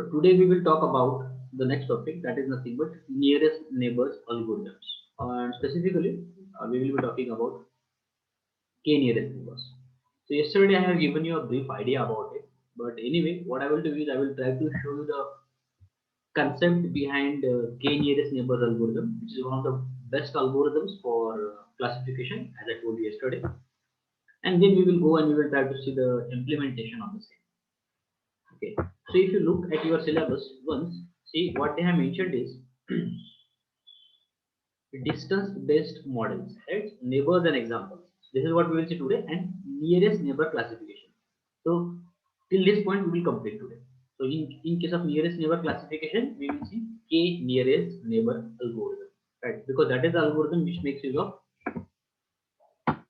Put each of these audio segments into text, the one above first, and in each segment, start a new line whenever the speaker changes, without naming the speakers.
So today we will talk about the next topic, that is nothing but nearest neighbors algorithms. And specifically, we will be talking about k nearest neighbors. So yesterday I have given you a brief idea about it, but anyway, what I will do is I will try to show you the concept behind k nearest neighbors algorithm, which is one of the best algorithms for classification, as I told you yesterday. And then we will go and we will try to see the implementation of the same. Okay, so if you look at your syllabus once, see what they have mentioned is distance based models, right? Neighbors and examples. This is what we will see today, and nearest neighbor classification. So till this point we will complete today. So in case of nearest neighbor classification, we will see k nearest neighbor algorithm, right? Because that is the algorithm which makes use of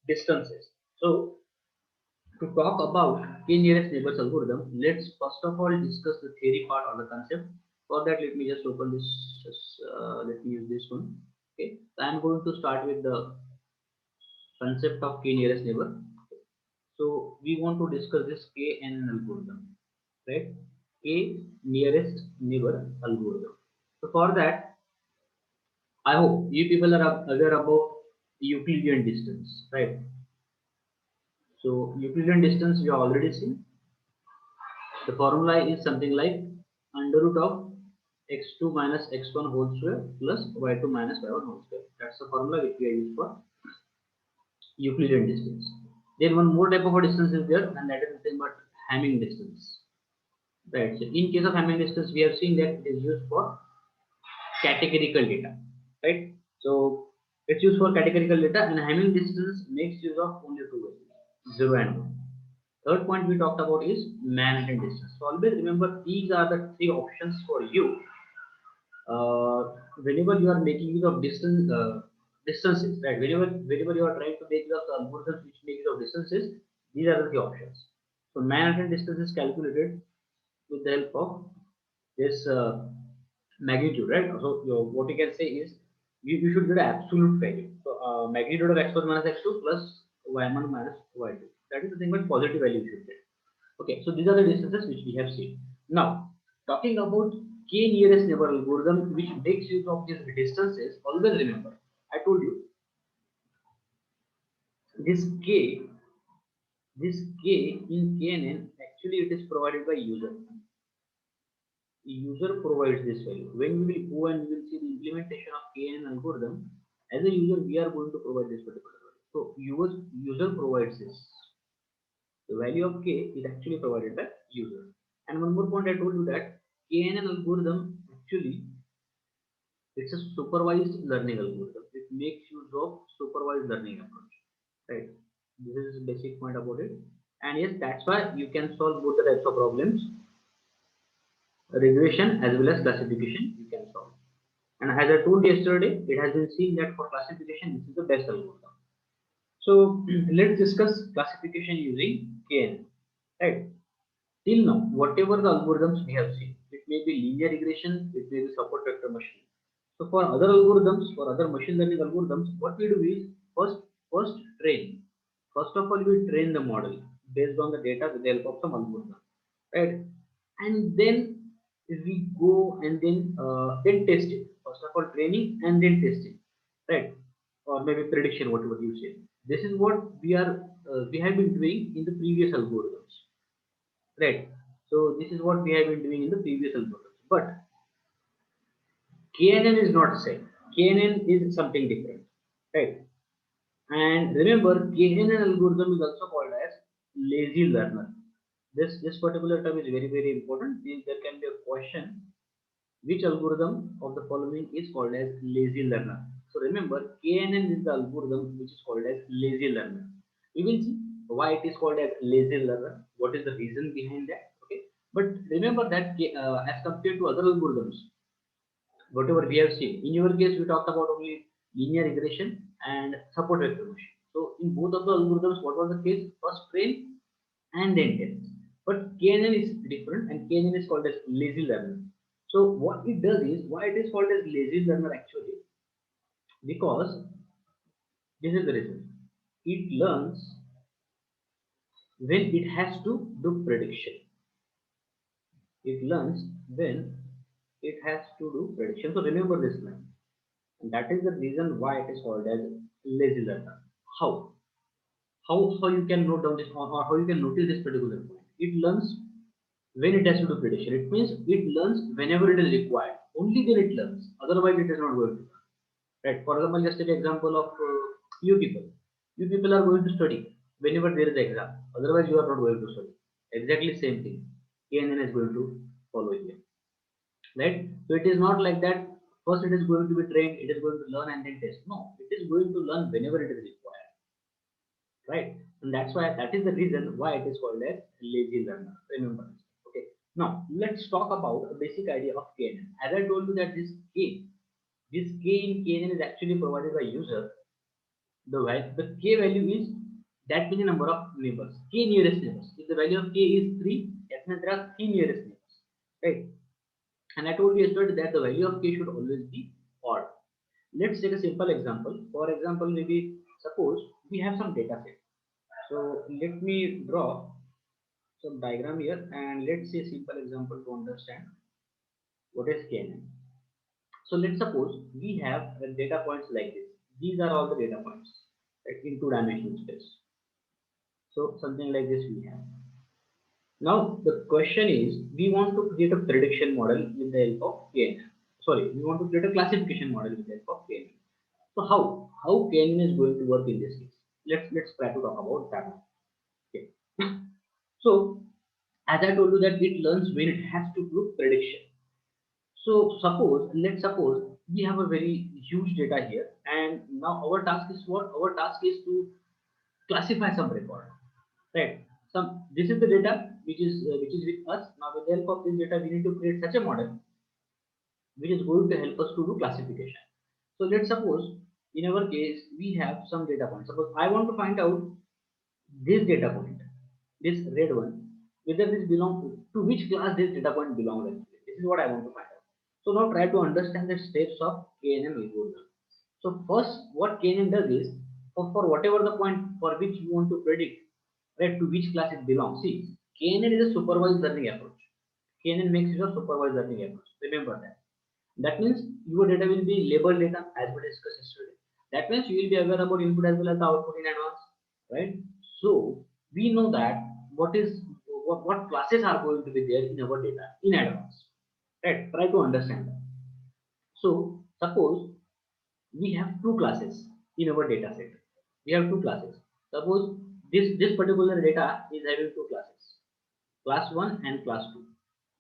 distances. So to talk about k nearest neighbors algorithm, let's first of all discuss the theory part or the concept. For that, let me just open this. Let me use this one. Okay, so I'm going to start with the concept of k nearest neighbor. So we want to discuss this KNN algorithm, right? K nearest neighbor algorithm. So for that, I hope you people are aware about Euclidean distance, right? So Euclidean distance we have already seen. The formula is something like under root of x2 minus x1 whole square plus y2 minus y1 whole square. That's the formula which we are used for Euclidean distance. Then one more type of a distance is there, and that is nothing but Hamming distance. Right. So in case of Hamming distance, we have seen that it is used for categorical data. Right. So it's used for categorical data, and Hamming distance makes use of only two values, 0 and 1. Third point we talked about is Manhattan distance. So always remember these are the three options for you whenever you are making use of distances, right? Whenever you are trying to make use of the algorithms which make use of distances, these are the three options. So Manhattan distance is calculated with the help of this magnitude, right? So what you can say is you should get an absolute value. So magnitude of x1 minus x2 plus y1 minus y2. That is the thing, but positive value you should get. Okay, so these are the distances which we have seen. Now, talking about k nearest neighbor algorithm, which makes use of these distances, always remember, I told you this k, this k in KNN, actually it is provided by user. User provides this value. When we will go and we will see the implementation of KNN algorithm, as a user, we are going to provide this particular value. So user provides this. The value of k is actually provided by user. And one more point I told you that KNN algorithm actually it's a supervised learning algorithm. It makes use of supervised learning approach. Right. This is the basic point about it. And yes, that's why you can solve both the types of problems, regression as well as classification you can solve. And as I told yesterday, it has been seen that for classification, this is the best algorithm. So let's discuss classification using KNN. Right. Till now, whatever the algorithms we have seen, it may be linear regression, it may be support vector machine. So for other algorithms, for other machine learning algorithms, what we do is first train. First of all, we train the model based on the data with the help of some algorithm, right? And then we go and then test it. First of all, training and then testing, right? Or maybe prediction, whatever you say. This is what we have been doing in the previous algorithms, right? So this is what we have been doing in the previous algorithms. But KNN is not the same. KNN is something different, right? And remember, KNN algorithm is also called as lazy learner. This particular term is very important. There can be a question: which algorithm of the following is called as lazy learner? So remember, KNN is the algorithm which is called as lazy learner. We will see why it is called as lazy learner. What is the reason behind that? Okay, but remember that as compared to other algorithms, whatever we have seen. In your case, we talked about only linear regression and support vector machine. So in both of the algorithms, what was the case? First train and then test. But KNN is different, and KNN is called as lazy learner. So what it does is, why it is called as lazy learner actually? Because this is the reason. It learns when it has to do prediction. It learns when it has to do prediction. So remember this line. And that is the reason why it is called as lazy learner. How? How you can note down this, or how you can notice this particular point? It learns when it has to do prediction. It means it learns whenever it is required. Only then it learns. Otherwise, it is not going to learn. Right? For example, just take example of you people. You people are going to study whenever there is exam. Otherwise, you are not going to study. Exactly same thing. KNN is going to follow here. Right? So it is not like that. First, it is going to be trained. It is going to learn and then test. No, it is going to learn whenever it is required. Right? And that's why that is the reason why it is called as lazy learner. Remember this. Okay. Now let's talk about a basic idea of KNN. As I told you that this K in KNN is actually provided by user. The K value is that many number of neighbors. K nearest neighbors. If the value of K is 3, that means there are 3 nearest neighbors. Right? And I told you yesterday that the value of K should always be odd. Let's take a simple example. For example, maybe suppose we have some data set. So let me draw some diagram here and let's see a simple example to understand what is KNN. So let's suppose we have data points like this. These are all the data points, like in two-dimensional space. So something like this we have. Now the question is, we want to create a prediction model with the help of KNN. Sorry, we want to create a classification model with the help of KNN. So how KNN is going to work in this case? Let's try to talk about that. Okay. So as I told you that it learns when it has to do prediction. So let's suppose we have a very huge data here, and now our task is what? Our task is to classify some record, right? Some this is the data which is with us. Now with the help of this data, we need to create such a model which is going to help us to do classification. So let's suppose in our case we have some data points. Suppose I want to find out this data point, this red one, whether this belong to which class this data point belongs. Actually, this is what I want to find out. So now try to understand the steps of KNN algorithm. So first, what KNN does is for whatever the point for which you want to predict, right, to which class it belongs. See, KNN is a supervised learning approach. KNN makes use of supervised learning approach. Remember that. That means your data will be labeled data as we discussed yesterday. That means you will be aware about input as well as the output in advance, right? So we know that what classes are going to be there in our data in advance, right? Try to understand that. So suppose we have two classes in our data set. We have two classes. Suppose this particular data is having two classes, class 1 and class 2,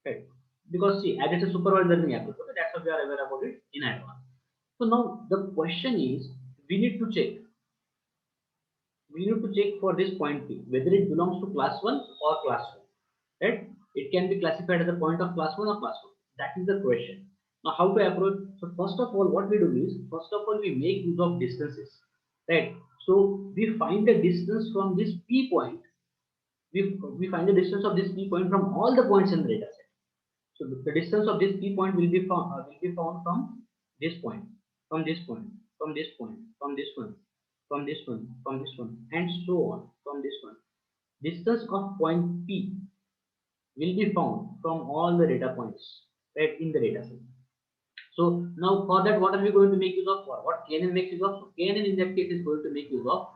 right? Because see, as it's a supervised learning approach, okay, that's why we are aware about it in advance. So now the question is, we need to check for this point P whether it belongs to class 1 or class 2, right? It can be classified as a point of class 1 or class 2. That is the question. Now how to approach? So first of all, what we do is, first of all, we make use of distances, right? So we find the distance from this P point. We find the distance of this P point from all the points in the data set. So the distance of this P point will be found from this point, from this point, from this point, from this one, from this one, from this one, and so on from this one. Distance of point P will be found from all the data points, right, in the data set. So now for that, what are we going to make use of? For what KNN makes use of? So KNN in that case is going to make use of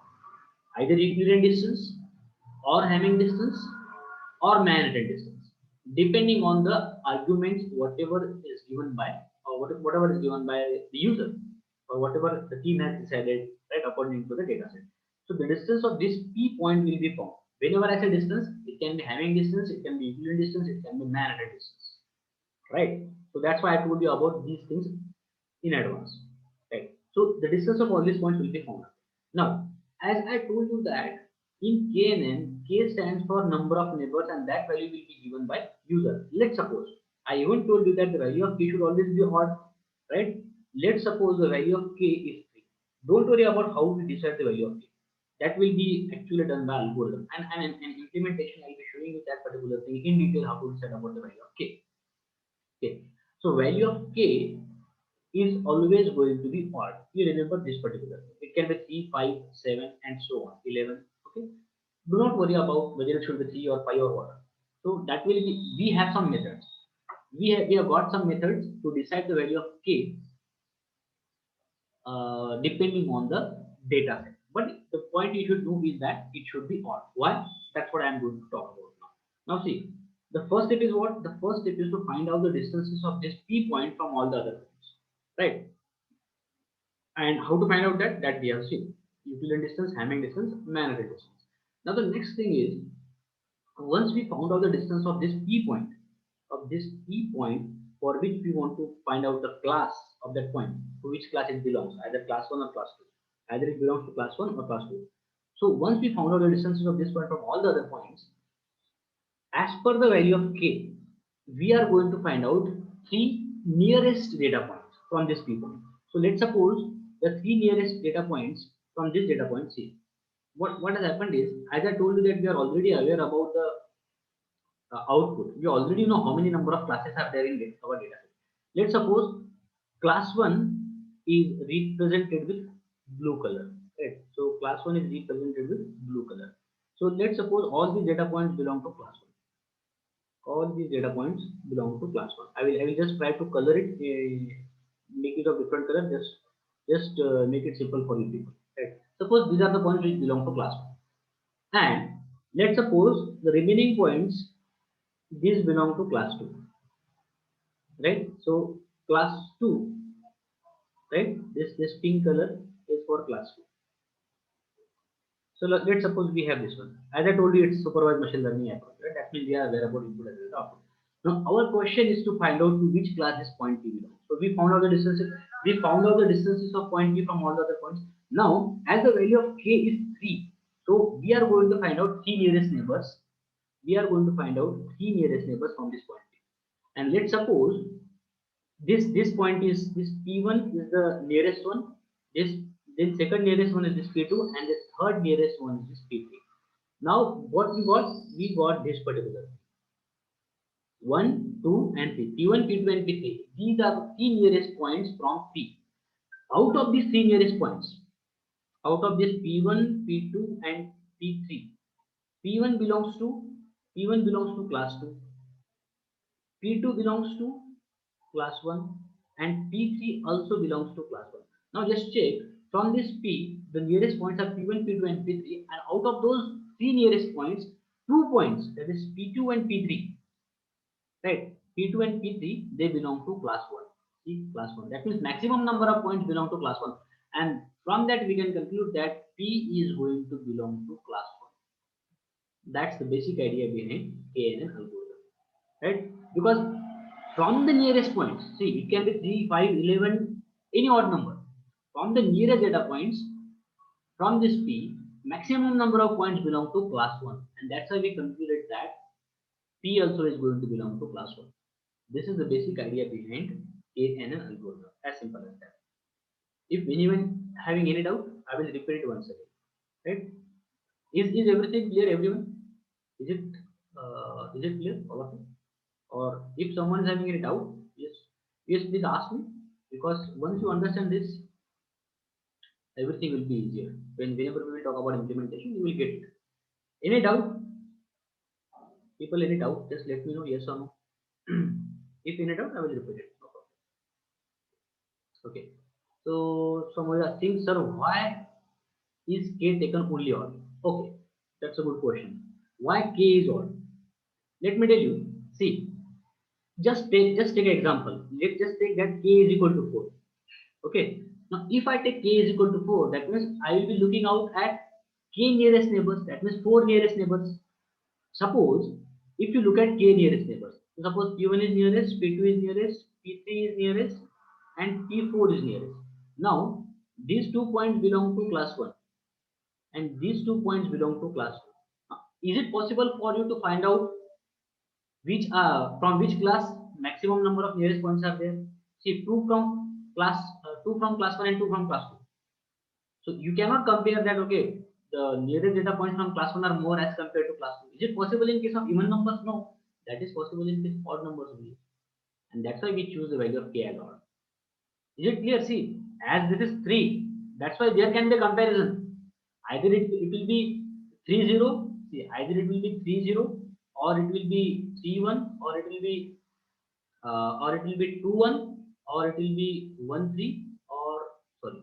either Euclidean distance or Hamming distance or Manhattan distance, depending on the arguments whatever is given by, or whatever is given by the user, or whatever the team has decided, right, according to the data set. So the distance of this P point will be found. Whenever I say distance, it can be Hamming distance, it can be Euclidean distance, it can be Manhattan distance, right? So that's why I told you about these things in advance, right? So the distance of all these points will be found. Now, as I told you that in KNN, K stands for number of neighbors and that value will be given by user. Let's suppose, I even told you that the value of K should always be odd, right? Let's suppose the value of K is 3. Don't worry about how we decide the value of K. That will be actually done by algorithm, and implementation I'll be showing you that particular thing in detail how to decide about the value of K. Okay. So value of K is always going to be odd. You remember this particular thing. It can be 3, 5, 7, and so on, 11. Okay. Do not worry about whether it should be 3 or 5 or what. So that will be, we have some methods. we have got some methods to decide the value of k depending on the data set. But the point you should know is that it should be odd. Why? That's what I am going to talk about now. Now see, the first step is what? The first step is to find out the distances of this P point from all the other points, right? And how to find out that? That we have seen. Euclidean distance, Hamming distance, Manhattan distance. Now the next thing is, once we found out the distance of this P point for which we want to find out the class of that point, to which class it belongs, either class 1 or class 2, either it belongs to class 1 or class 2. So once we found out the distances of this point from all the other points, as per the value of k, we are going to find out three nearest data points from this P point. So let's suppose the three nearest data points from this data point C. What has happened is, as I told you that we are already aware about the output. We already know how many number of classes are there in our data set. Let's suppose class 1 is represented with blue color. Right? So class 1 is represented with blue color. So let's suppose all these data points belong to class 1. All these data points belong to class 1. I will just try to color it, make it of different color, just make it simple for you people. Right? Suppose these are the points which belong to class 1. And let's suppose the remaining points, these belong to class 2, right? So class 2, right? This pink color is for class 2. So let's suppose we have this one. As I told you, it's supervised machine learning approach, right? That means we are aware about input as well as output. Now our question is to find out to which class this point P belongs. So we found out the distances. We found out the distances of point P from all the other points. Now, as the value of k is 3, so we are going to find out three nearest neighbors. We are going to find out three nearest neighbors from this point P. And let's suppose this point is this P1 is the nearest one. This then second nearest one is this P2, and the third nearest one is this P3. Now what we got? We got this particular 1, 2, and 3. P1, P2, and P3. These are the three nearest points from P. Out of these three nearest points, out of this P1, P2, and P3, P1 belongs to P1 belongs to class 2. P2 belongs to class 1, and P3 also belongs to class 1. Now just check, from this P, the nearest points are P1, P2, and P3, and out of those three nearest points, 2 points, that is P2 and P3, right? P2 and P3, they belong to class 1. See, class 1. That means maximum number of points belong to class 1. And from that we can conclude that P is going to belong to class 1. That's the basic idea behind KNN algorithm, right? Because from the nearest points, see, it can be 3, 5, 11, any odd number. From the nearest data points, from this P, maximum number of points belong to class 1. And that's why we concluded that P also is going to belong to class 1. This is the basic idea behind KNN algorithm. As simple as that. If anyone having any doubt, I will repeat it once again. Right? Is everything clear, everyone? Is it clear, all of you? Or if someone is having any doubt, yes, please ask me, because once you understand this, everything will be easier. Whenever we will talk about implementation, you will get it. Any doubt? People, any doubt? Just let me know, yes or no. If any doubt, I will repeat it. No problem. Okay. So someone is asking, sir, why is k taken only odd? Okay, that's a good question. Why k is odd? Let me tell you. See, just take an example. Let's just take that k is equal to 4. Okay. Now, if I take k is equal to 4, that means I will be looking out at k nearest neighbors. That means 4 nearest neighbors. Suppose if you look at k nearest neighbors, so suppose P1 is nearest, P2 is nearest, P3 is nearest, and P4 is nearest. Now, these 2 points belong to class 1, and these 2 points belong to class 2. Is it possible for you to find out which from which class maximum number of nearest points are there? See, 2 from class 1 and 2 from class 2. So you cannot compare that, okay, the nearest data points from class 1 are more as compared to class 2. Is it possible in case of even numbers? No. That is possible in case of odd numbers only. And that's why we choose the value of k as odd. Is it clear? See, as this is 3, that's why there can be a comparison. Either it will be 3 0, see, either it will be 3 0, or it will be 3 1, or it will be or it will be 2-1, or it will be 1-3, or sorry,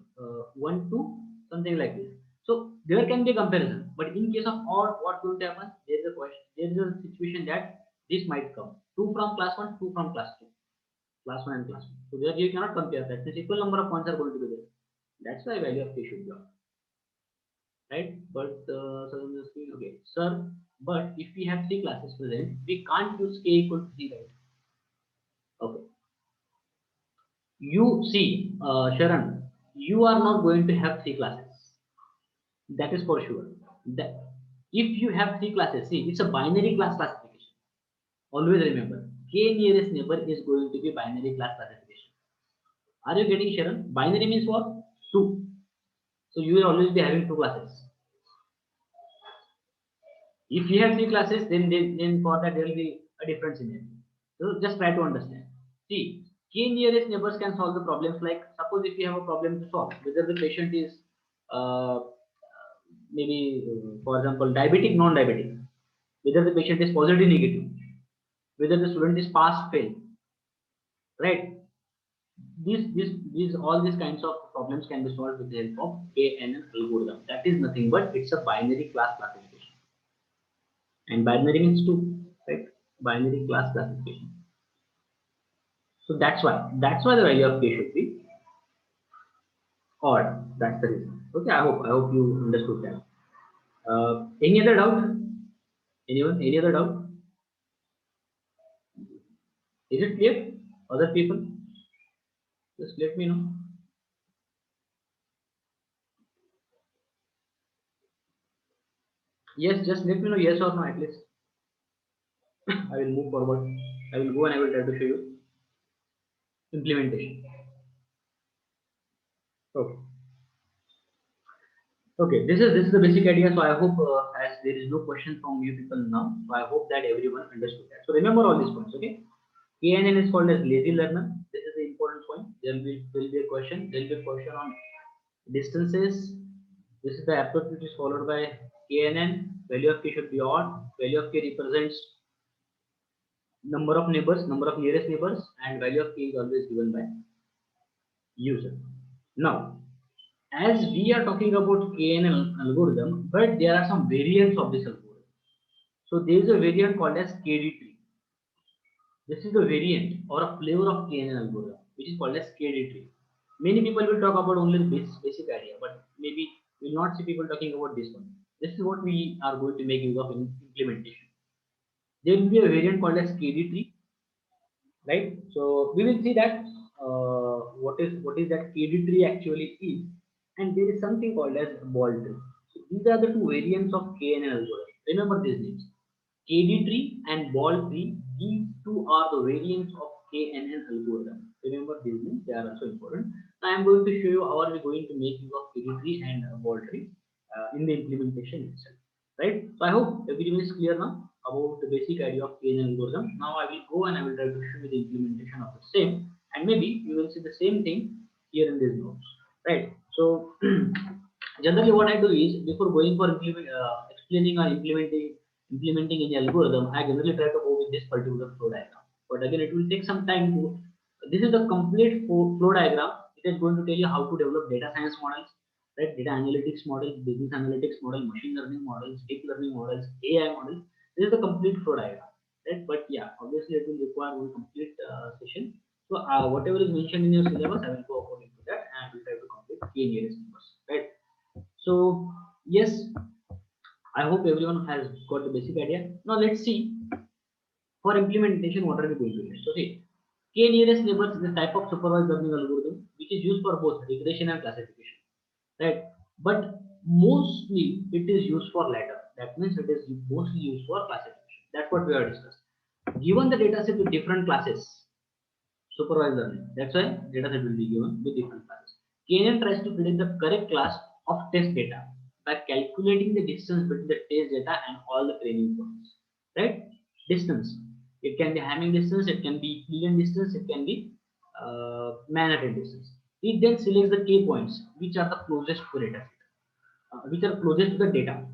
1-2, something like this. So there can be a comparison, but in case of odd, what going to happen? There is a question, there is a situation that this might come 2 from class 1, 2 from class 2, class 1 and class 2. So there you cannot compare that. Means equal number of points are going to be there. That's why value of k should be odd, right? But okay, sir. But if we have three classes present, we can't use k equal to 3, right? Okay. You see, Sharon, you are not going to have three classes. That is for sure. That if you have three classes, see, it's a binary class classification. Always remember, k nearest neighbor is going to be binary class classification. Are you getting, Sharon? Binary means what? Two. So you will always be having two classes. If you have three classes, then for that there will be a different scenario. So just try to understand. See, k nearest neighbors can solve the problems like, suppose if you have a problem to solve, whether the patient is uh, maybe, for example, diabetic, non-diabetic, whether the patient is positive, negative, whether the student is pass, fail, right? These all these kinds of problems can be solved with the help of KNN algorithm. That is nothing but it's a binary class classification, and binary means two, right? Binary class classification. So that's why the value of k should be odd. That's the reason. Okay, I hope you understood that. Any other doubt? Anyone? Any other doubt? Is it clear? Other people, just let me know. Yes, just let me know yes or no at least. I will move forward. I will go and I will try to show you implementation. Okay. Okay. This is the basic idea. So I hope as there is no question from you people now, so I hope that everyone understood that. So remember all these points. Okay. KNN is called as lazy learner. This is the important point. There will be a question. There will be a question on distances. This is the approach which is followed by KNN. Value of k should be odd. Value of k represents number of neighbors, number of nearest neighbors, and value of k is always given by user. Now, as we are talking about KNN algorithm, but there are some variants of this algorithm. So there is a variant called as KD tree. This is the variant or a flavor of KNN algorithm, which is called as KD tree. Many people will talk about only the basic idea, but maybe we will not see people talking about this one. This is what we are going to make use of in implementation. There will be a variant called as KD tree, right? So we will see that what is that KD tree actually is, and there is something called as ball tree. So these are the two variants of KNN algorithm. Remember these names, KD tree and ball tree. These two are the variants of KNN algorithm. Remember these names; they are also important. Now I am going to show you how are we going to make use of KD tree and ball tree in the implementation itself. Right? So I hope everyone is clear now about the basic idea of KNN algorithm. Now I will go and I will try to show you the implementation of the same, and maybe you will see the same thing here in these notes. Right? So generally, what I do is before going for explaining or implementing any algorithm, I generally try to go with this particular flow diagram. But again, it will take some time to. This is the complete flow diagram. It is going to tell you how to develop data science models, right? Data analytics model, business analytics model, machine learning models, deep learning models, AI models. This is the complete flow diagram, right? But yeah, obviously it will require one complete session. So whatever is mentioned in your syllabus, I will go according to that and will try to complete k nearest numbers, right? So yes, I hope everyone has got the basic idea. Now let's see for implementation what are we going to do. So see, k nearest neighbors is a type of supervised learning algorithm which is used for both regression and classification, right? But mostly it is used for latter. That means it is mostly used for classification. That's what we are discussing. Given the data set with different classes, supervised learning. That's why data set will be given with different classes. KNN tries to predict the correct class of test data by calculating the distance between the test data and all the training points. Right? Distance. It can be Hamming distance, it can be Euclidean distance, it can be Manhattan distance. It then selects the k points which are the closest to the data set, which are closest to the data.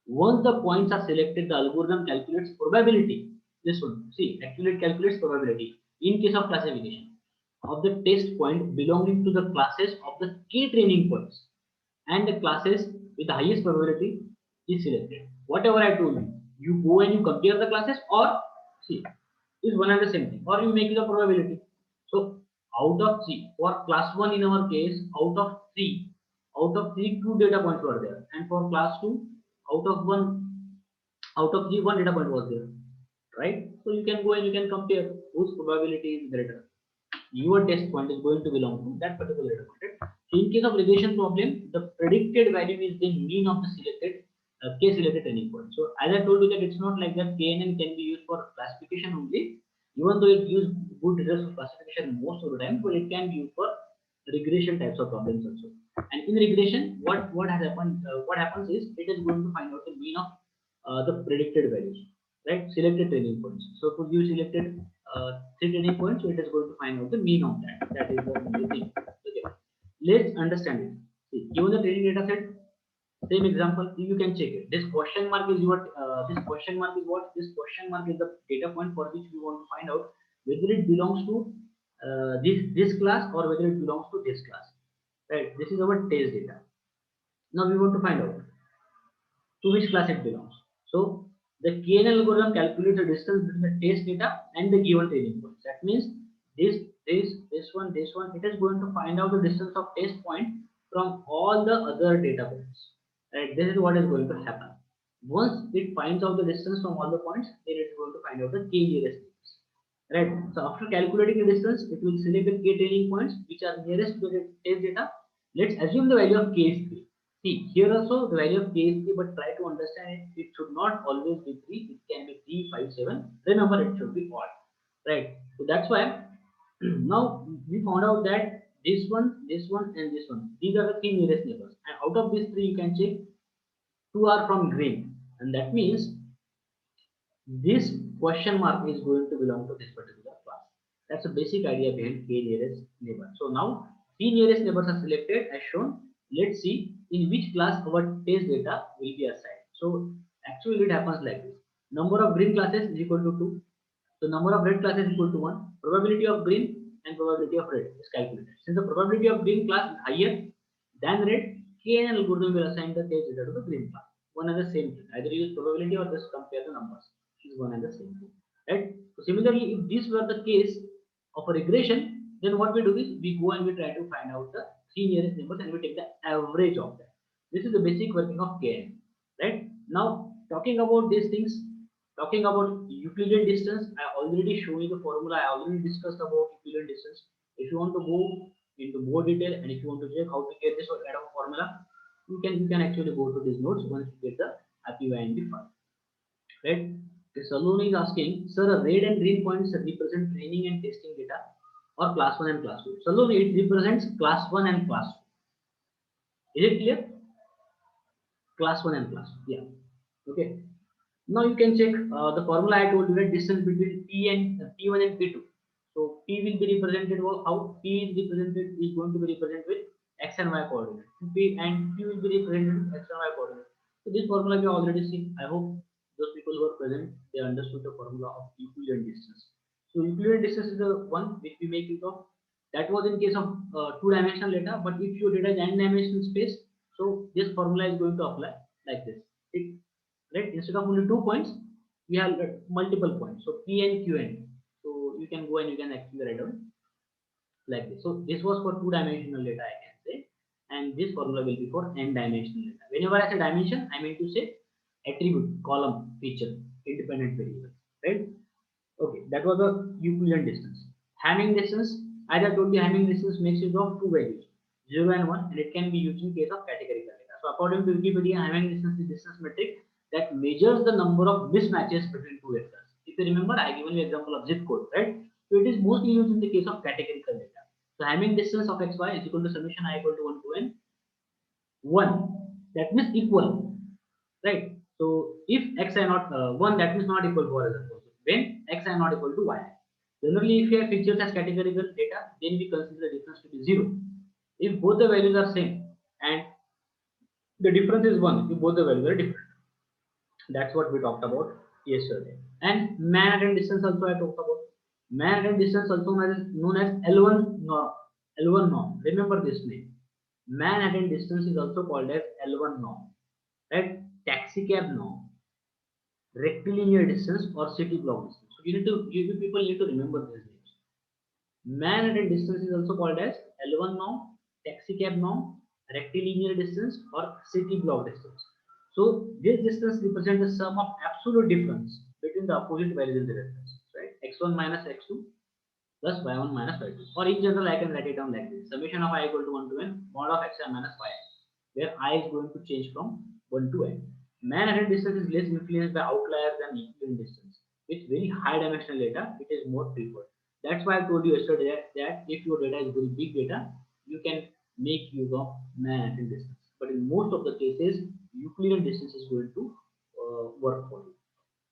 Once the points are selected, the algorithm calculates probability. This one, see, actually it calculates probability. in case of classification of the test point belonging to the classes of the key training points and the classes with the highest probability is selected. Whatever I told you, you go and you compare the classes, or see, is one and the same thing, or you make the probability. So out of see, for class 1 in our case, out of 3 2 data points were there, and for class 2 out of 1, out of 3 1 data point was there, right? So you can go and you can compare whose probability is greater. Your test point is going to belong to that particular data point, right? So in case of regression problem, the predicted value is the mean of the selected k selected training point. So as I told you that it's not like that KNN can be used for classification only, even though it gives good results for classification most of the time, but it can be used for regression types of problems also. And in regression, what has happened? What happens is it is going to find out the mean of the predicted values, right? Selected training points. So if you selected 3 training points, so it is going to find out the mean of that. That is the only thing. Okay. Let's understand it. See, given the training data set, same example, you can check it. This question mark is what? This question mark is what? This question mark is the data point for which we want to find out whether it belongs to this class or whether it belongs to this class. Right? This is our test data. Now we want to find out to which class it belongs. So the KNN algorithm calculates the distance between the test data and the given training points. That means this one, it is going to find out the distance of test point from all the other data points. Right? This is what is going to happen. Once it finds out the distance from all the points, then it is going to find out the k nearest neighbors. Right? So after calculating the distance, it will select the k training points which are nearest to the test data. Let's assume the value of k is 3. See, here also the value of k is 3, but try to understand it. It should not always be 3. It can be 3, 5, 7. Remember, it should be odd. Right? So that's why now we found out that this one, and this one, these are the 3 nearest neighbors. And out of these 3, you can check 2 are from green. And that means this question mark is going to belong to this particular class. That's a basic idea behind k nearest neighbor. So now 3 nearest neighbors are selected as shown. Let's see in which class our test data will be assigned. So actually it happens like this. Number of green classes is equal to 2. So number of red classes is equal to 1. Probability of green and probability of red is calculated. Since the probability of green class is higher than red, KNN algorithm will assign the test data to the green class. One and the same thing. Either use probability or just compare the numbers. Is one and the same thing. Right? So similarly, if this were the case of a regression, then what we do is we go and we try to find out the 3 nearest neighbors and we take the average of that. This is the basic working of KNN. Right? Now talking about these things, talking about Euclidean distance, I already showed you the formula. I already discussed about Euclidean distance. If you want to go into more detail and if you want to check how to get this or kind of formula, you can actually go to these notes once you get the APYNB file. Right? Okay, Saloni is asking, sir, red and green points represent training and testing data or class 1 and class 2. Saloni, it represents class 1 and class 2. Is it clear? Class 1 and class 2. Yeah. Okay. Now you can check the formula I told you, the distance between P and P1 and P2. So P will be represented how P is represented is going to be represented with X and Y coordinate. P and Q will be represented with X and Y coordinate. So this formula we already seen. I hope those people who are present they understood the formula of Euclidean distance. So Euclidean distance is the one which we make use of. That was in case of two-dimensional data, but if your data is n-dimensional space, so this formula is going to apply like this. Right, instead of only 2 points, we have multiple points. So P and Q and so you can go and you can actually write down like this. So this was for two-dimensional data, I can say, and this formula will be for n-dimensional data. Whenever I say dimension, I mean to say attribute, column, feature, independent variable, right? Okay, that was the Euclidean distance. Hamming distance, as I told you, Hamming distance makes use of two values, 0 and 1, and it can be used in case of categorical data. So according to Wikipedia, Hamming distance is distance metric that measures the number of mismatches between two vectors. If you remember, I given you example of zip code, right? So it is mostly used in the case of categorical data. So Hamming distance of xy is equal to summation I equal to 1 to n 1. That means equal, right? So if x are not 1, that means not equal for example. When x are not equal to y. Generally, if you have features as categorical data, then we consider the difference to be 0. If both the values are same and the difference is 1, if both the values are different. That's what we talked about yesterday. And Manhattan distance also I talked about. Manhattan distance also known as L1 norm. L1 norm. Remember this name. Manhattan distance is also called as L1 norm. Right? Taxi cab norm, rectilinear distance, or city block distance. So you people need to remember these names. Manhattan distance is also called as L1 norm, taxi cab norm, rectilinear distance, or city block distance. So this distance represents the sum of absolute difference between the opposite values in the reference, right? X1 minus x2 plus y1 minus y2. Or in general, I can write it down like this: summation of I equal to 1 to n mod of xi minus yi, where I is going to change from 1 to n. Manhattan distance is less influenced by outliers than equivalent distance. With very high dimensional data, it is more preferred. That's why I told you yesterday that if your data is very big data, you can make use of Manhattan distance. But in most of the cases, Euclidean distance is going to work for you.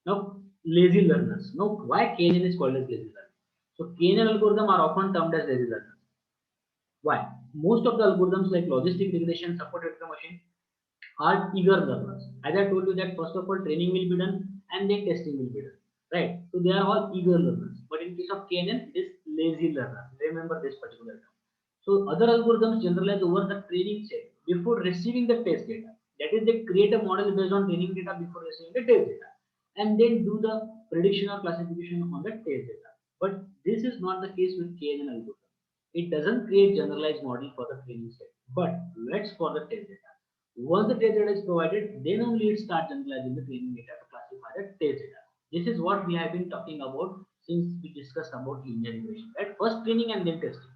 Now, lazy learners. Now, why KNN is called as lazy learner? So, KNN algorithms are often termed as lazy learners. Why? Most of the algorithms like logistic regression, support vector machine are eager learners. As I told you that first of all training will be done and then testing will be done. Right? So they are all eager learners. But in case of KNN, it is lazy learner. Remember this particular term. So other algorithms generalize over the training set before receiving the test data. That is, they create a model based on training data before receiving the test data, and then do the prediction or classification on the test data. But this is not the case with KNN algorithm. It doesn't create generalized model for the training set, but waits for the test data. Once the test data is provided, then only it starts generalizing the training data to classify the test data. This is what we have been talking about since we discussed about linear regression, right? First training and then testing.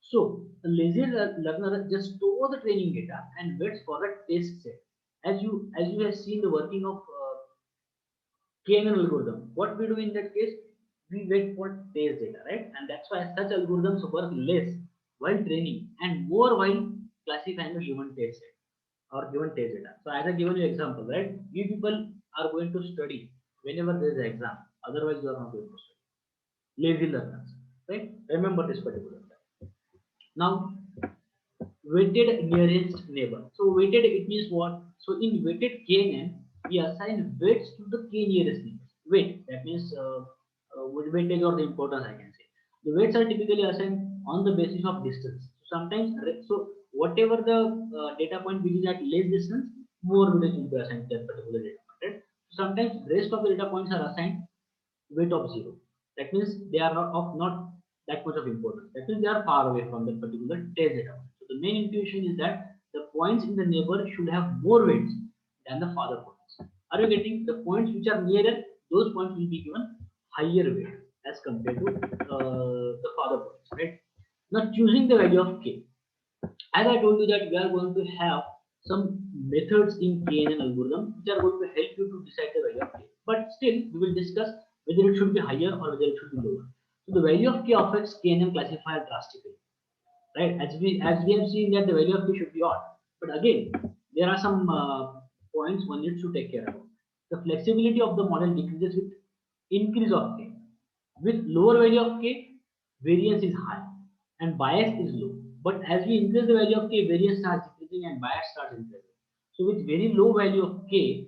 So a lazy learner just store the training data and waits for the test set. As you have seen the working of KNN algorithm, what we do in that case, we wait for test data, right? And that's why such algorithms work less while training and more while classifying the human test set or given test data. So as I given you example, right? You people are going to study whenever there is an exam. Otherwise, you are not going to study. Lazy learners, right? Remember this particular thing. Now, weighted nearest neighbor. So weighted it means what? So in weighted KNN, we assign weights to the k nearest neighbors. Weight that means weightage or the importance I can say. The weights are typically assigned on the basis of distance. Sometimes so whatever the data point which is at less distance, more weightage will be assigned to that particular data point. Right? Sometimes rest of the data points are assigned weight of 0. That means they are not of not that much of importance. That means they are far away from that particular test data. So the main intuition is that the points in the neighbor should have more weights than the farther points. Are you getting? The points which are nearer, those points will be given higher weight as compared to the farther points, right? Now choosing the value of k. As I told you that we are going to have some methods in KNN algorithm which are going to help you to decide the value of k. But still, we will discuss whether it should be higher or whether it should be lower. So the value of k affects KNN classifier drastically, right? As we have seen that the value of k should be odd, but again, there are some points one needs to take care of. The flexibility of the model decreases with increase of k. With lower value of k, variance is high and bias is low. But as we increase the value of k, variance starts decreasing and bias starts increasing. So with very low value of k,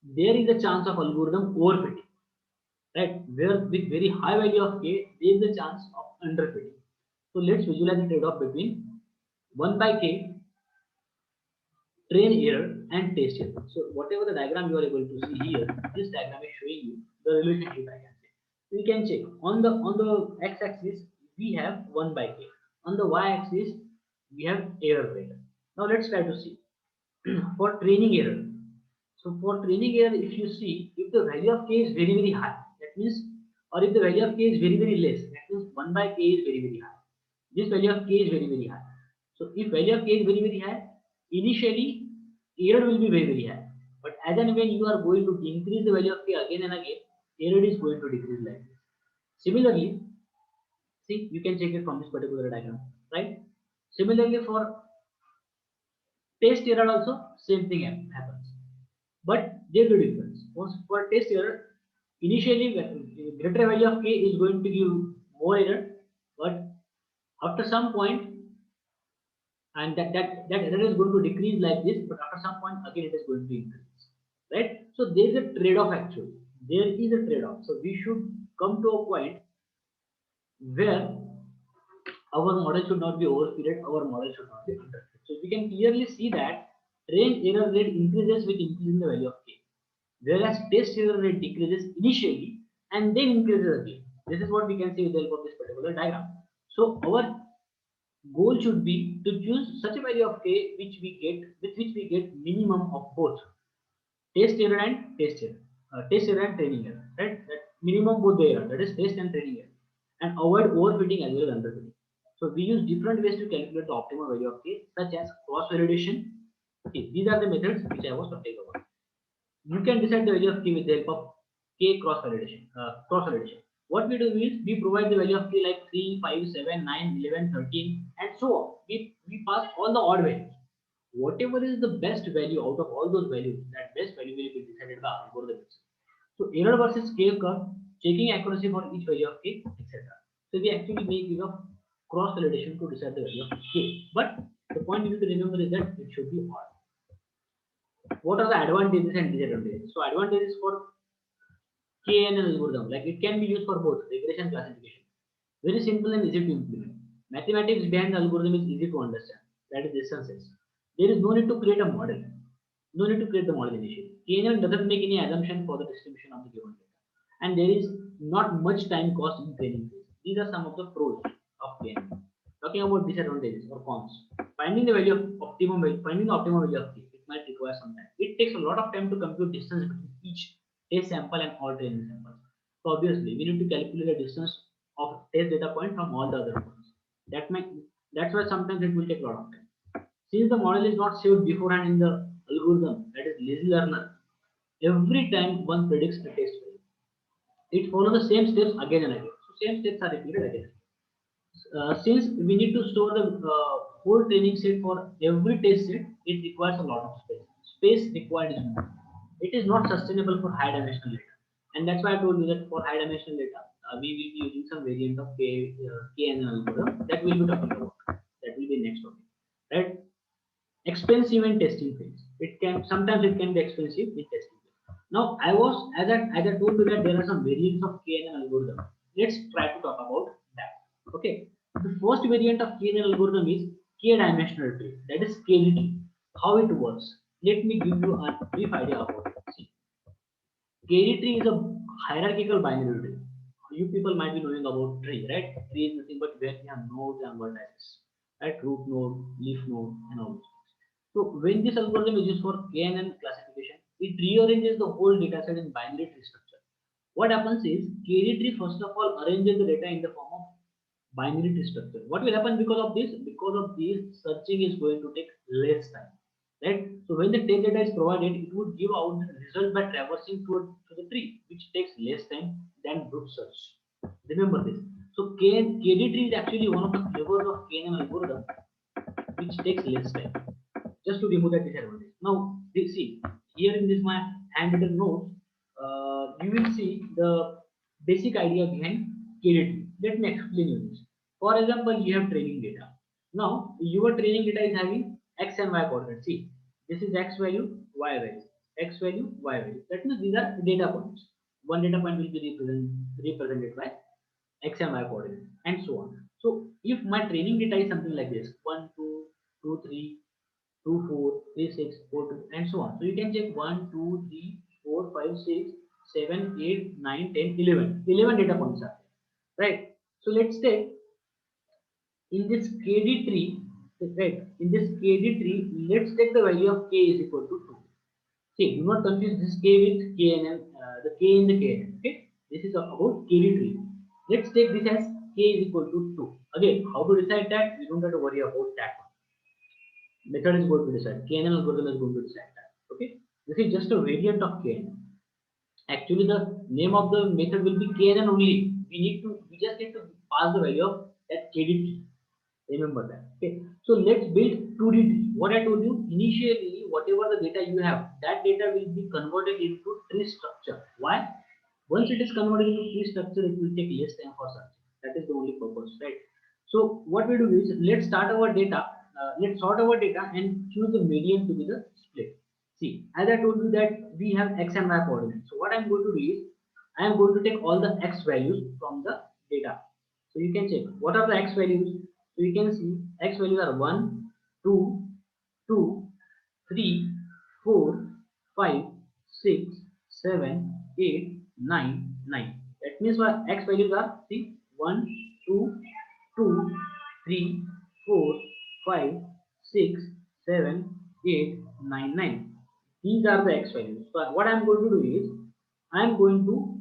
there is a chance of algorithm overfitting, right? Where with very high value of k, there is a chance of underfitting. So let's visualize the trade-off between 1 by k, train error and test error. So whatever the diagram you are able to see here, this diagram is showing you the relationship I can say. We can check on the x-axis we have 1 by k. On the y-axis we have error rate. Now let's try to see for training error. So for training error, if you see if the value of k is very very high, that means, or if the value of k is very very less, that means 1 by k is very very high. This value of k is very very high. So if value of k is very very high, initially error will be very very high. But as and when you are going to increase the value of k again and again, error is going to decrease like this. Similarly, see you can check it from this particular diagram, right? Similarly for test error also same thing happens. But there's a difference. For test error, initially greater value of k is going to give more error, but after some point, and that error is going to decrease like this, but after some point again it is going to increase, right? So there is a trade-off actually. There is a trade-off. So we should come to a point where our model should not be overfitted, our model should not be underfitted. So we can clearly see that range error rate increases with increasing the value of k, whereas test error rate decreases initially and then increases again. This is what we can see with the help of this particular diagram. So our goal should be to choose such a value of k which we get minimum of both test error and training error, right? That minimum both the error, that is test and training error, and avoid overfitting as well as underfitting. So we use different ways to calculate the optimal value of k, such as cross validation. Okay, these are the methods which I was talking about. You can decide the value of k with the help of k cross validation. What we do is we provide the value of k like 3, 5, 7, 9, 11, 13, and so on. We pass all the odd values. Whatever is the best value out of all those values, that best value will be decided by algorithm. So error versus k curve, checking accuracy for each value of k, etc. So we actually make use of cross validation to decide the value of k. But the point you need to remember is that it should be odd. What are the advantages and disadvantages? So advantages for KNN algorithm, like it can be used for both regression classification. Very simple and easy to implement. Mathematics behind the algorithm is easy to understand. That is distances. There is no need to create a model. No need to create the model initially. KNN doesn't make any assumption for the distribution of the given data. And there is not much time cost in training this. These are some of the pros of KNN. Talking about disadvantages or cons. Finding the optimum value of k, it might require some time. It takes a lot of time to compute distance between each test sample and all training samples. So obviously, we need to calculate the distance of test data point from all the other points. That's why sometimes it will take a lot of time. Since the model is not saved beforehand in the algorithm, that is lazy learner, every time one predicts a test value, it follows the same steps again and again. So same steps are repeated again. Since we need to store the whole training set for every test set, it requires a lot of space. Space required is more. It is not sustainable for high dimensional data, and that's why I told you that for high dimensional data, we will be using some variant of KNN algorithm that we'll be talking about. That will be next topic, right? Expensive in testing phase. It can sometimes it can be expensive in testing phase. Now I was as I told you that there are some variants of KNN algorithm. Let's try to talk about that. Okay. The first variant of KNN algorithm is k-dimensional tree. That is KDT. How it works? Let me give you a brief idea about it. See, KD tree is a hierarchical binary tree. You people might be knowing about tree, right? Tree is nothing but where you have nodes and vertices, right? Root node, leaf node, and all those things. So when this algorithm is used for KNN classification, it rearranges the whole dataset in binary tree structure. What happens is KD tree first of all arranges the data in the form of binary tree structure. What will happen because of this? Because of this, searching is going to take less time, right? So when the test data is provided, it would give out the result by traversing to the tree, which takes less time than brute search. Remember this. So KD tree is actually one of the flavors of KNN algorithm, which takes less time. Just to remove that disadvantage. Now, see here in this my handwritten notes, you will see the basic idea behind KDT. Let me explain you this. For example, you have training data. Now, your training data is having x and y coordinates. See, this is x value, y value, x value, y value. That means these are data points. One data point will be represented by x and y coordinates, and so on. So, if my training data is something like this, 1, 2, 2, 3, 2, 4, 3, 6, 4, 2, and so on. So you can check 1, 2, 3, 4, 5, 6, 7, 8, 9, 10, 11. 11 data points are there, right? So let's take in this KD tree, right? In this KD tree, let's take the value of k is equal to 2. See, do not confuse this k with KNN, the k in the KNN. Okay, this is about KD tree. Let's take this as k is equal to 2. Again, how to decide that? We don't have to worry about that. Method is going to decide. KNN algorithm is going to decide that. Okay, this is just a variant of KNN. Actually, the name of the method will be KNN only. We just need to pass the value of that KDT. Remember that. Okay, so let's build 2D tree. What I told you initially, whatever the data you have, that data will be converted into tree structure. Why? Once it is converted into tree structure, it will take less time for searching. That is the only purpose, right? So what we do is let's start our data. Let's sort our data and choose the median to be the split. See, as I told you that we have x and y coordinates. So what I'm going to do is I am going to take all the x values from the data. So you can check what are the x values. So you can see x values are 1, 2, 2, 3, 4, 5, 6, 7, 8, 9, 9. That means what x values are, see, 1, 2, 2, 3, 4, 5, 6, 7, 8, 9, 9. These are the x values. So what I am going to do is I am going to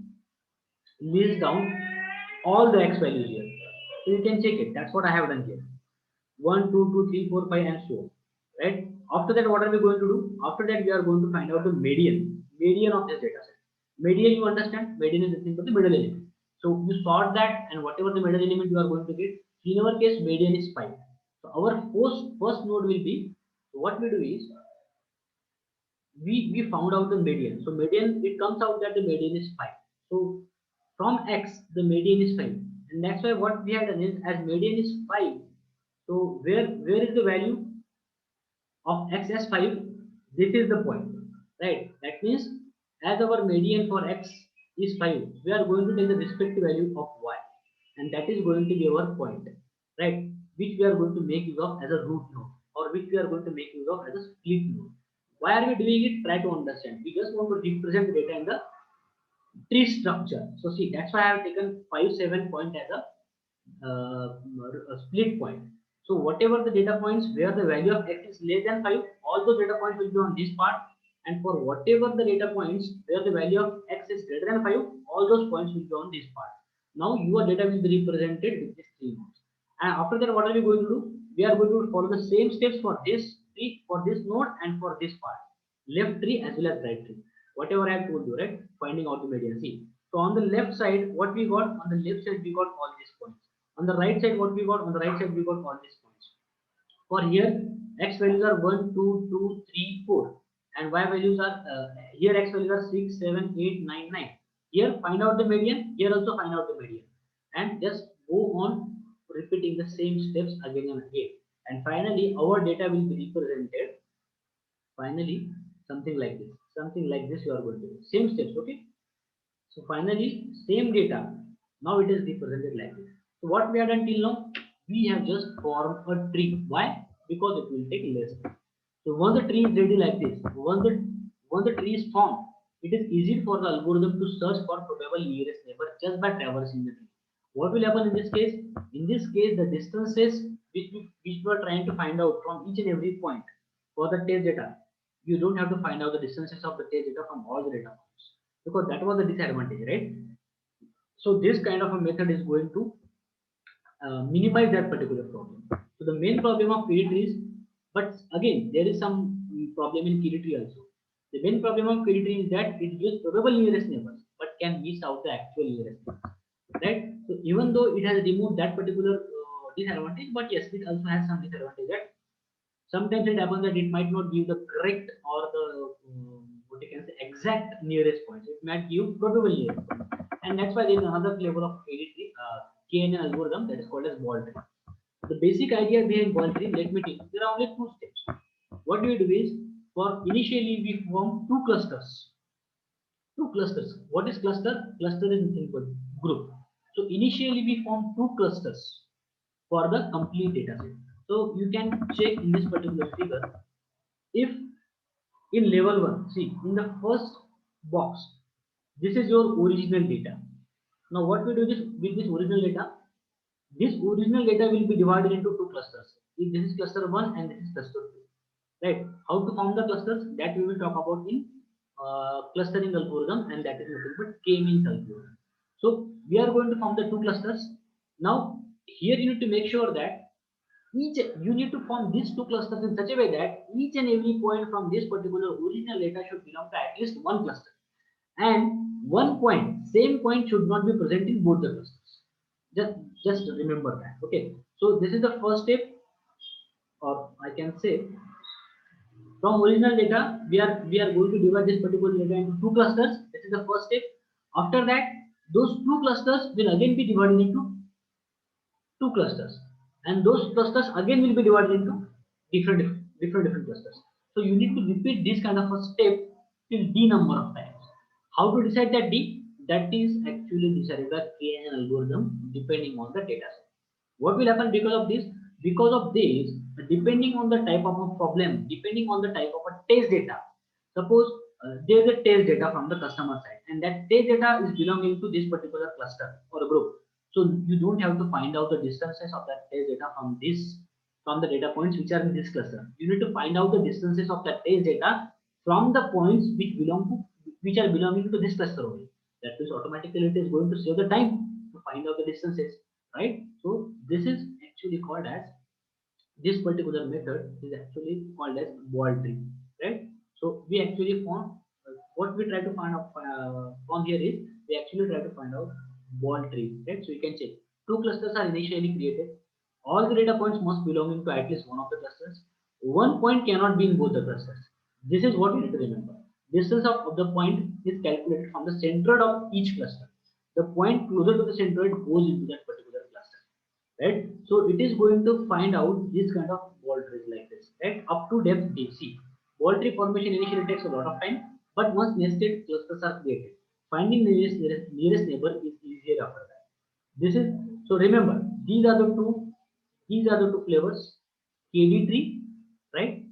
list down all the x values here. So you can check it. That's what I have done here. 1, 2, 2, 3, 4, 5, and so on. Right? After that, what are we going to do? After that, we are going to find out the median of this data set. Median, you understand? Median is nothing but the middle element. So you sort that, and whatever the middle element you are going to get. In our case, median is 5. So our first node will be, so what we do is we found out the median. So median, it comes out that the median is 5. So from x, the median is 5. And that's why what we have done is, as median is 5, so where is the value of x as 5? This is the point, right? That means as our median for x is 5, we are going to take the respective value of y, and that is going to be our point, right? Which we are going to make use of as a root node, or which we are going to make use of as a split node. Why are we doing it? Try to understand. We just want to represent the data in the tree structure. So see, that's why I have taken 5, 7 point as a split point. So whatever the data points where the value of x is less than 5, all those data points will be on this part. And for whatever the data points where the value of x is greater than 5, all those points will be on this part. Now your data will be represented with these three nodes. And after that, what are we going to do? We are going to follow the same steps for this tree, for this node, and for this part, left tree as well as right tree. Whatever I have told you, right? Finding out the median. See, so on the left side, what we got? On the left side, we got all these points. On the right side, what we got? On the right side, we got all these points. For here, x values are 1, 2, 2, 3, 4. And y values are, here x values are 6, 7, 8, 9, 9. Here, find out the median. Here also find out the median. And just go on repeating the same steps again and again. And finally, our data will be represented. Finally, something like this you are going to do. Same steps, okay? So finally, same data. Now it is represented like this. So what we have done till now, we have just formed a tree. Why? Because it will take less time. So once the tree is ready like this, once the tree is formed, it is easy for the algorithm to search for probable nearest neighbor just by traversing the tree. What will happen in this case? In this case, the distances which we are trying to find out from each and every point for the test data, you don't have to find out the distances of the test data from all the data points, because that was the disadvantage, right? So this kind of a method is going to minimize that particular problem. So the main problem of KD tree is, but again there is some problem in KD tree also. The main problem of KD tree is that it gives probable nearest neighbors but can miss out the actual nearest neighbors, right? So even though it has removed that particular disadvantage, but yes, it also has some disadvantage that sometimes it happens that it might not give the correct or the what you can say exact nearest points. It might give probable nearest points, and that's why there is another flavor of KD, KNN algorithm, that is called as ball tree. The basic idea behind ball tree, let me tell you, there are only two steps. What we do is, for initially we form two clusters. Two clusters. What is cluster? Cluster is nothing but group. So initially we form two clusters for the complete data set. So you can check in this particular figure, if in level 1, see in the first box, this is your original data. Now what we do is, with this original data, this original data will be divided into two clusters. If this is cluster 1 and this is cluster 2, right? How to form the clusters, that we will talk about in clustering algorithm, and that is nothing but k-means algorithm. So we are going to form the two clusters. Now here you need to make sure that you need to form these two clusters in such a way that each and every point from this particular original data should belong to at least one cluster, and one point, same point, should not be present in both the clusters. Just remember that. Okay, so this is the first step, or I can say, from original data we are going to divide this particular data into two clusters. This is the first step. After that, those two clusters will again be divided into two clusters, and those clusters again will be divided into different clusters. So you need to repeat this kind of a step till d number of times. How to decide that d? that is actually decided by KNN algorithm depending on the data set. What will happen because of this? Because of this, depending on the type of a problem, depending on the type of a test data, suppose there is a test data from the customer side, and that test data is belonging to this particular cluster or group. So you don't have to find out the distances of that test data from the data points which are in this cluster. You need to find out the distances of that test data from the points which are belonging to this cluster only. That means automatically it is going to save the time to find out the distances, right? So this is actually called as, this particular method is actually called as ball tree, right? So we actually found what we try to find out from here is we actually try to find out ball tree, right? So you can check two clusters are initially created. All the data points must belong to at least one of the clusters. One point cannot be in both the clusters. This is what you need to remember. Distance of the point is calculated from the centroid of each cluster. The point closer to the centroid goes into that particular cluster, right? So it is going to find out this kind of ball trees like this, right? Up to depth deep sea. Ball tree formation initially takes a lot of time, but once nested clusters are created, finding the nearest neighbor is easier after that. This is, so remember, these are the two flavors, KD tree, right?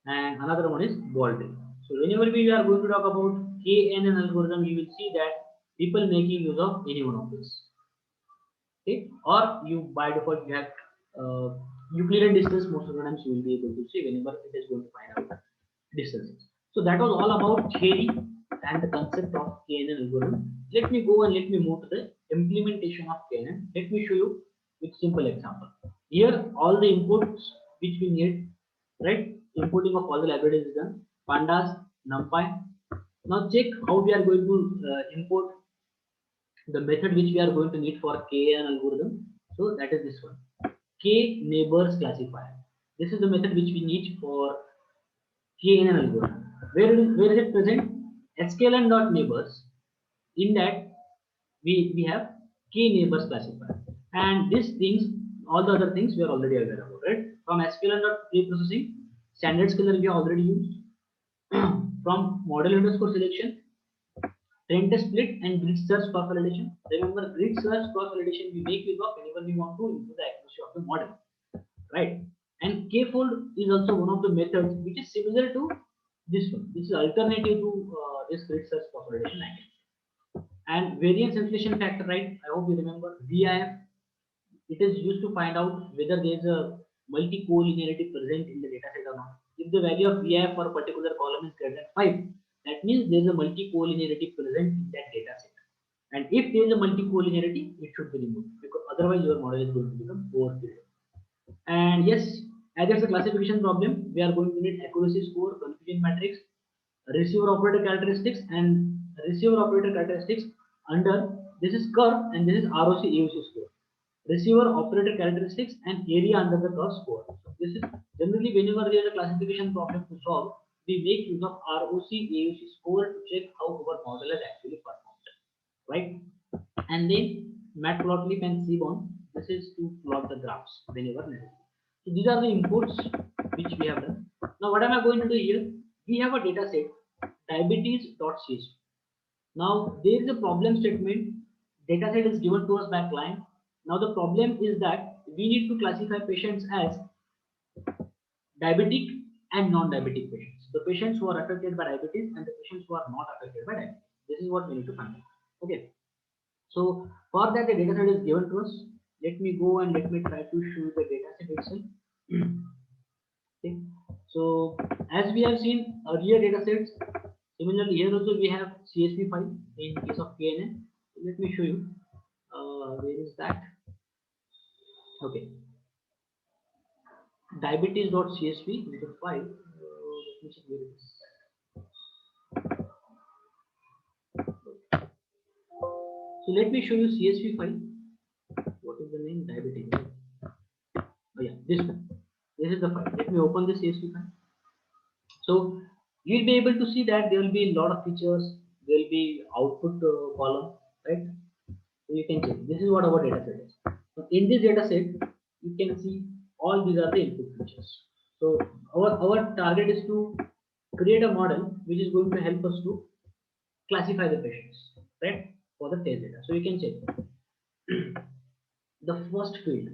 And another one is ball tree. So whenever we are going to talk about KNN algorithm, you will see that people making use of any one of this. Okay, or you by default you have Euclidean distance. Most of the times you will be able to see whenever it is going to find out the distances. So that was all about theory and the concept of KNN algorithm. Let me go and let me move to the implementation of KNN. Let me show you with simple example. Here all the inputs which we need, right? Inputting of all the libraries is done. Pandas, NumPy. Now check how we are going to import the method which we are going to need for KNN algorithm. So that is this one, K neighbors classifier. This is the method which we need for KNN algorithm. Where is it present? sklearn.neighbors. In that we have K neighbors classifier, and these things, all the other things we are already aware about, right? From sklearn.preprocessing, standard scaler we have already used. From model underscore selection, trend split and grid search cross validation. Remember, grid search cross validation we make use of whenever we want to improve the accuracy of the model, right? And k-fold is also one of the methods which is similar to this one. This is alternative to this grid search cross validation, I can. And variance inflation factor, right? I hope you remember VIF. It is used to find out whether there is a multi-collinearity present in the data set or not. If the value of VI for a particular column is greater than 5, that means there is a multi-collinearity present in that data set. And if there is a multi-collinearity, it should be removed, because otherwise your model is going to become overfilled. And yes, as it's a classification problem, we are going to need accuracy score, confusion matrix, receiver operator characteristics, and receiver operator characteristics under this is curve and this is ROC AOC score. Receiver operator characteristics and area under the curve score. So this is generally whenever there is a classification problem to solve, we make use of ROC AOC score to check how our model has actually performed, right? And then matplotlib and seaborn, this is to plot the graphs whenever necessary. So these are the inputs which we have done. Now what am I going to do here? We have a data set diabetes.csv. Now there is a problem statement. Data set is given to us by client. Now the problem is that we need to classify patients as diabetic and non-diabetic patients. The patients who are affected by diabetes and the patients who are not affected by diabetes. This is what we need to find out. Okay. So for that the data set is given to us. Let me go and let me try to show the data set itself. Okay. So as we have seen earlier data sets, similarly here also we have CSV file in case of KNN. Let me show you. Where is that? Okay. Diabetes.csv is the file. Let me check where it is. So let me show you CSV file. What is the name? Diabetes. Oh yeah, this one. This is the file. Let me open the CSV file. So you'll be able to see that there will be a lot of features. There will be output column, right? So you can check. This is what our data set is. So in this data set, you can see all these are the input features. So our target is to create a model which is going to help us to classify the patients, right? for the test data. So you can check the first field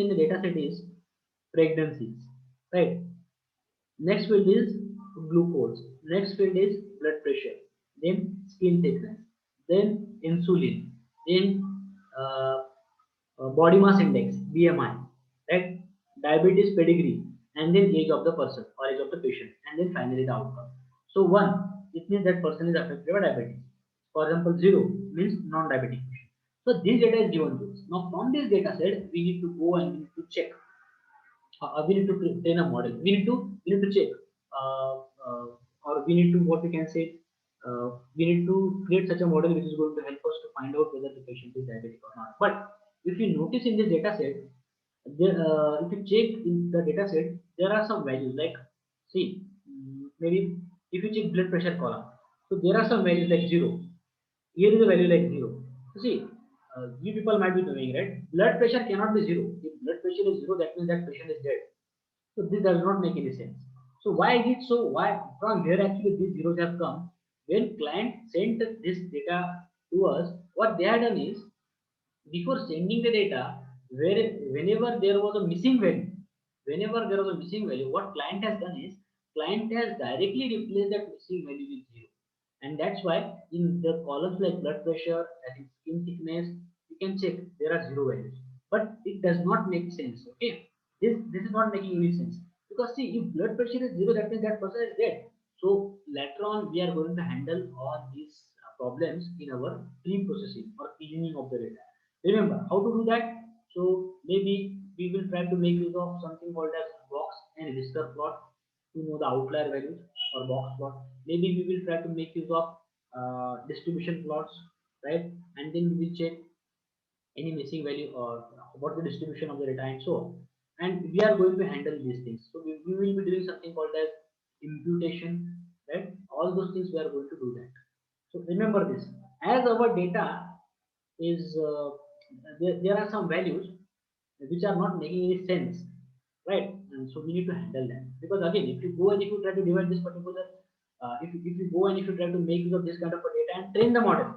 in the data set is pregnancies, right? Next field is glucose. Next field is blood pressure. Then skin thickness. Then insulin. Then uh, body mass index (BMI), right? Diabetes pedigree, and then age of the person or age of the patient, and then finally the outcome. So one, it means that person is affected by diabetes. For example, zero means non-diabetic patient. So this data is given to us. Now from this data set, we need to go and we need to check, we need to train a model. We need to check, uh, uh, or we need to, what we can say, we need to create such a model which is going to help us to find out whether the patient is diabetic or not. But if you notice in this data set, if you check in the data set, there are some values like, see, maybe if you check blood pressure column, so there are some values like zero. Here is a value like zero. So see, you people might be knowing, right? Blood pressure cannot be zero. If blood pressure is zero, that means that patient is dead. So this does not make any sense. So why is it so? Why from where actually these zeros have come? When client sent this data to us, what they had done is, before sending the data, whenever there was a missing value, what client has done is, client has directly replaced that missing value with zero. And that's why in the columns like blood pressure, I think skin thickness, you can check there are zero values. But it does not make sense. Okay, this is not making any sense, because see, if blood pressure is zero, that means that person is dead. So later on, we are going to handle all these problems in our pre-processing or cleaning of the data. Remember how to do that. So maybe we will try to make use of something called as box and whisker plot to know the outlier values, or box plot. Maybe we will try to make use of distribution plots, right? And then we will check any missing value or what the distribution of the data and so on. And we are going to handle these things. So we will be doing something called as imputation, right? All those things we are going to do that. So remember this, as our data is there are some values which are not making any sense, right? And so we need to handle that, because again, if you go and if you try to divide this particular, if you go and if you try to make use of this kind of a data and train the model,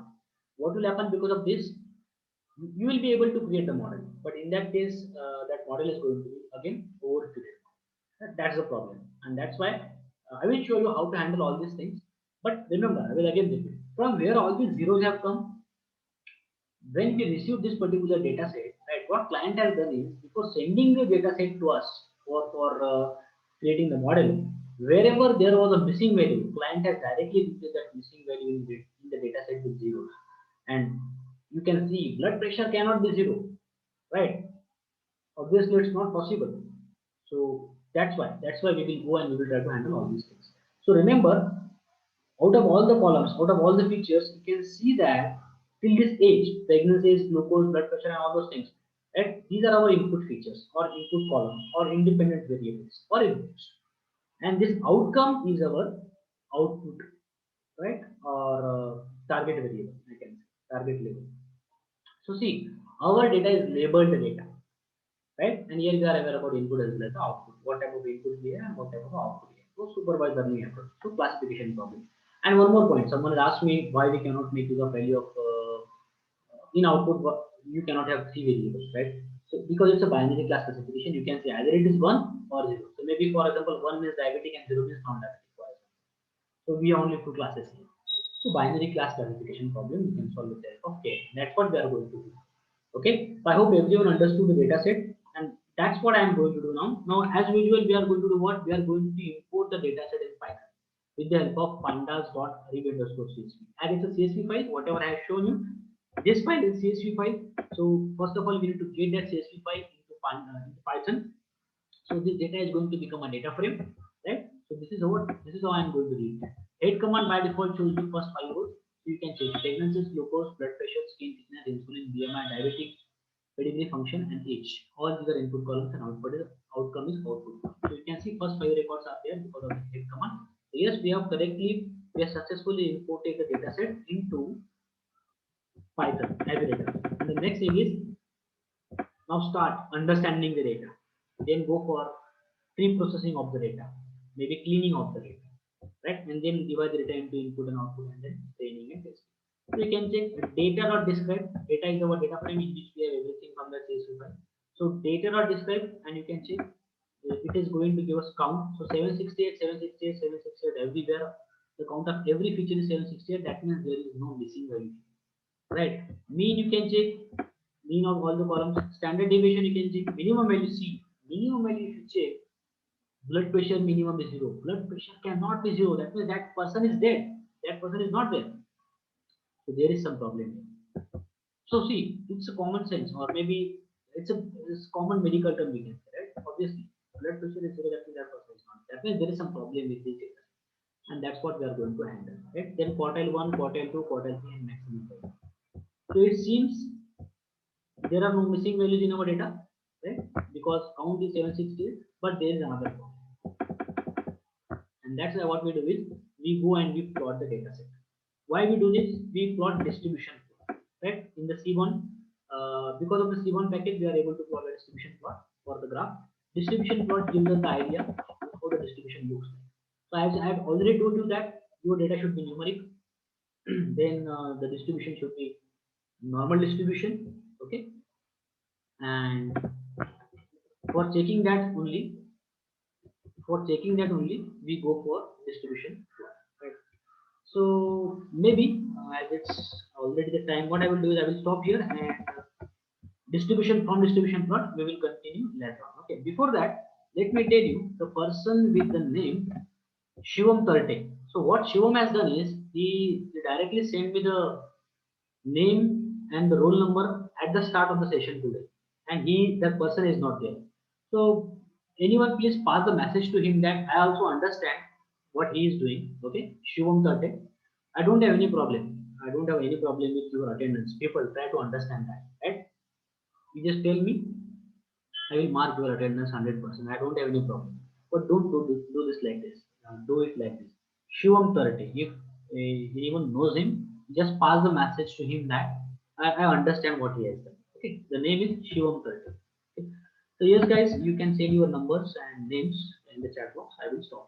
what will happen? Because of this, you will be able to create the model, but in that case, that model is going to be again overfitted. That's the problem, and that's why I will show you how to handle all these things. But remember, I will again repeat, from where all these zeros have come. When we receive this particular data set, right, what client has done is, before sending the data set to us for creating the model, wherever there was a missing value, client has directly replaced that missing value in the data set with zeros. And you can see blood pressure cannot be zero, right? Obviously, it's not possible. So that's why we will go and we will try to handle all these things. So remember, out of all the columns, out of all the features, you can see that till this age, pregnancies, glucose, blood pressure, and all those things, right? These are our input features or input column or independent variables or inputs. And this outcome is our output, right? Or target variable, I can say, target label. So see, our data is labeled data, right? And here we are aware about input as well as the output. What type of input we have and what type of output we have. So supervised learning approach. So classification problem. And one more point. Someone has asked me why we cannot make use of value of in output. You cannot have three variables, right? So because it's a binary class classification, you can say either it is one or zero. So maybe for example, one means diabetic and zero means non-diabetic. For example. So we have only two classes here. So binary class classification problem we can solve with the help of K. That's what we are going to do. Okay, so I hope everyone understood the data set, and that's what I am going to do now. Now, as usual, we are going to do what? We are going to import the data set in Python with the help of pandas.read_csv. And it's a CSV file, whatever I have shown you. This file is CSV file. So first of all, we need to get that CSV file into Python. So this data is going to become a data frame, right? So this is how I'm going to read. Head command by default shows the first five rows. So you can check pregnancies, glucose, blood pressure, skin thickness, insulin, BMI, diabetic, pedigree function, and age. All these are input columns and outcome is output. So you can see first five records are there because of the head command. So yes, we have successfully imported the data set into Python as a data. And the next thing is, now start understanding the data. Then go for pre-processing of the data, maybe cleaning of the data, right? And then divide the data into input and output, and then training and testing. So you can check data.describe. Data is our data frame in which we have everything from the CSV file. So data.describe, and you can check it is going to give us count. So 768, 768, 768 everywhere. The count of every feature is 768. That means there is no missing value. Right. Mean you can check mean of all the columns. Standard deviation you can check. Minimum value C. Minimum value if you check, blood pressure minimum is 0. Blood pressure cannot be 0. That means that person is dead. That person is not there. So there is some problem here. So see, it's a common sense, or maybe it's common medical term we can say, right? Obviously, blood pressure is 0. That means that person is not. That means there is some problem with this data, and that's what we are going to handle, right? Then quartile 1, quartile 2, quartile 3, and maximum value. So it seems there are no missing values in our data, right? Because count is 760, but there is another problem, and that's why what we do is we go and we plot the data set. Why we do this? We plot distribution plot, right? In the C1, because of the C1 package, we are able to plot a distribution plot for the graph. Distribution plot gives us the idea of how the distribution looks like. So as I have already told you that your data should be numeric, then the distribution should be normal distribution, okay? And for checking that only, we go for distribution plot, right? So maybe as it's already the time, what I will do is I will stop here, and distribution plot we will continue later on. Okay, before that, let me tell you the person with the name Shivam Tarte. So what Shivam has done is he directly sent me the name and the roll number at the start of the session today, and that person is not there. So anyone please pass the message to him that I also understand what he is doing. Okay, Shivam Tate, I don't have any problem. I don't have any problem with your attendance. People try to understand that, right? You just tell me, I will mark your attendance 100%. I don't have any problem. But don't do this like this. Do it like this. Shivam Tarate. If anyone knows him, just pass the message to him that I understand what he has done. Okay. The name is Shivam Tarate. Okay. So yes, guys, you can send your numbers and names in the chat box. I will stop.